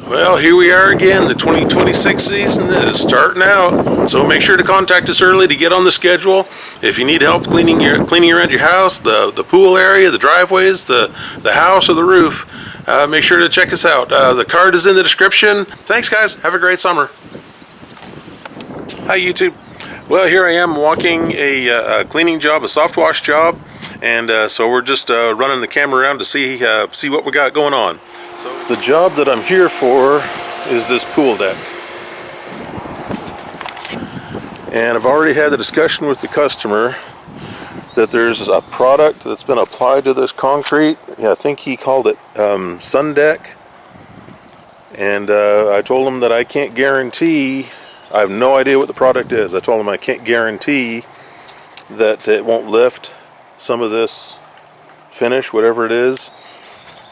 Well, here we are again. The 2026 season is starting out, so make sure to contact us early to get on the schedule. If you need help cleaning around your house, the pool area, the driveways, the house, or the roof, make sure to check us out. The card is in the description. Thanks, guys. Have a great summer. Hi, YouTube. Well, here I am walking a cleaning job, a soft wash job, and so we're just running the camera around to see what we got going on. So the job that I'm here for is this pool deck. And I've already had the discussion with the customer that there's a product that's been applied to this concrete. Yeah, I think he called it Sundek. And I told him that I can't guarantee, I have no idea what the product is. I told him I can't guarantee that it won't lift some of this finish, whatever it is.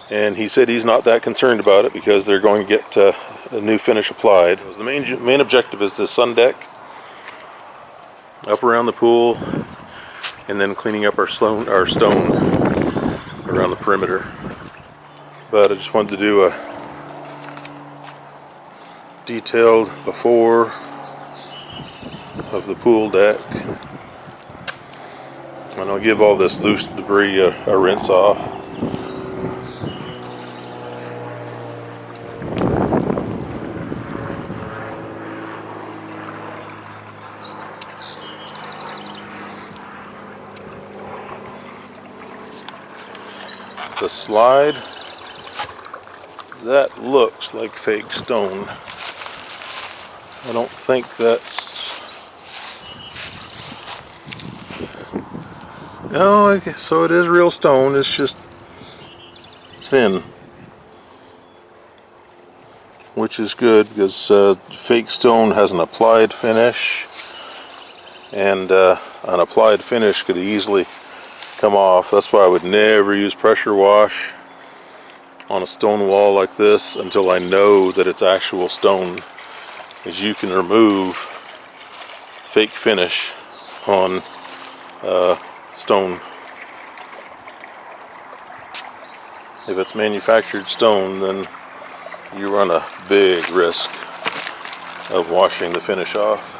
And he said he's not that concerned about it because they're going to get a new finish applied. The main objective is this Sundek up around the pool, and then cleaning up our stone around the perimeter. But I just wanted to do a detailed before of the pool deck, and I'll give all this loose debris a rinse off. The slide, that looks like fake stone. I don't think that's... No, I guess so. It is real stone. It's just thin, which is good because fake stone has an applied finish, and an applied finish could easily come off. That's why I would never use pressure wash on a stone wall like this until I know that it's actual stone, as you can remove fake finish on stone. If it's manufactured stone, then you run a big risk of washing the finish off.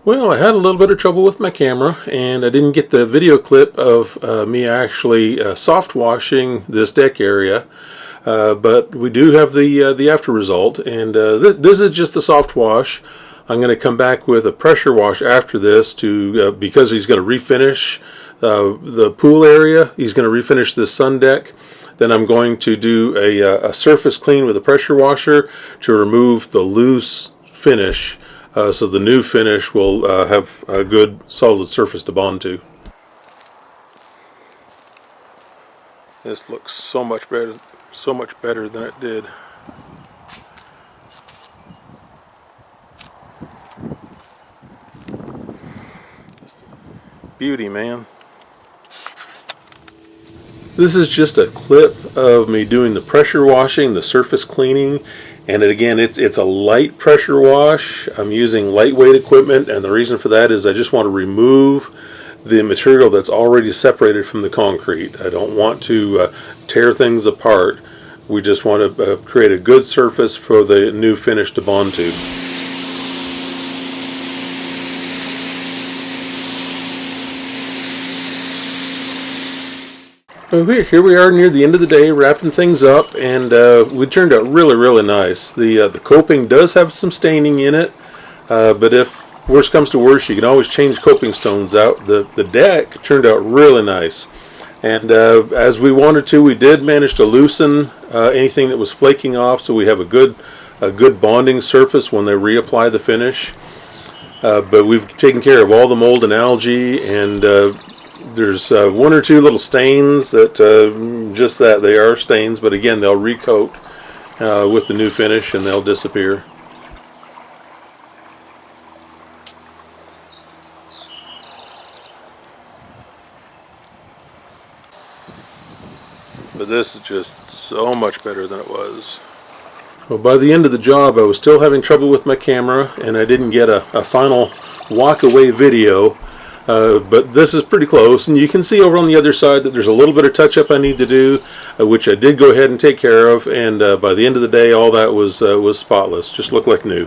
Well, I had a little bit of trouble with my camera, and I didn't get the video clip of me actually soft washing this deck area, but we do have the after result, and this is just the soft wash. I'm going to come back with a pressure wash after this to because he's going to refinish the pool area. He's going to refinish this sun deck. Then I'm going to do a surface clean with a pressure washer to remove the loose finish. So the new finish will have a good solid surface to bond to. This looks so much better than it did. Beauty, man. This is just a clip of me doing the pressure washing, the surface cleaning. And again, it's a light pressure wash. I'm using lightweight equipment, and the reason for that is I just want to remove the material that's already separated from the concrete. I don't want to tear things apart. We just want to create a good surface for the new finish to bond to. Here we are near the end of the day, wrapping things up, and we turned out really nice. The coping does have some staining in it, but if worst comes to worst, you can always change coping stones out. The deck turned out really nice, and as we wanted to, we did manage to loosen anything that was flaking off, so we have a good bonding surface when they reapply the finish. But we've taken care of all the mold and algae, and There's one or two little stains that just that they are stains, but again they'll recoat with the new finish and they'll disappear. But this is just so much better than it was. Well, by the end of the job I was still having trouble with my camera and I didn't get a final walk away video. But this is pretty close, and you can see over on the other side that there's a little bit of touch up I need to do, which I did go ahead and take care of, and by the end of the day all that was spotless, just looked like new.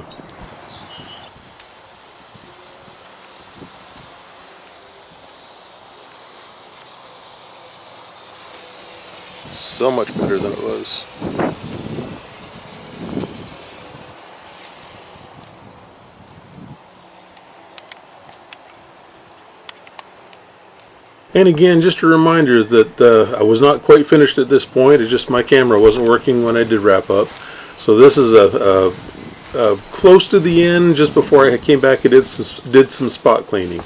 So much better than it was. And again, just a reminder that I was not quite finished at this point. It's just my camera wasn't working when I did wrap up. So this is a close to the end, just before I came back and did some spot cleaning.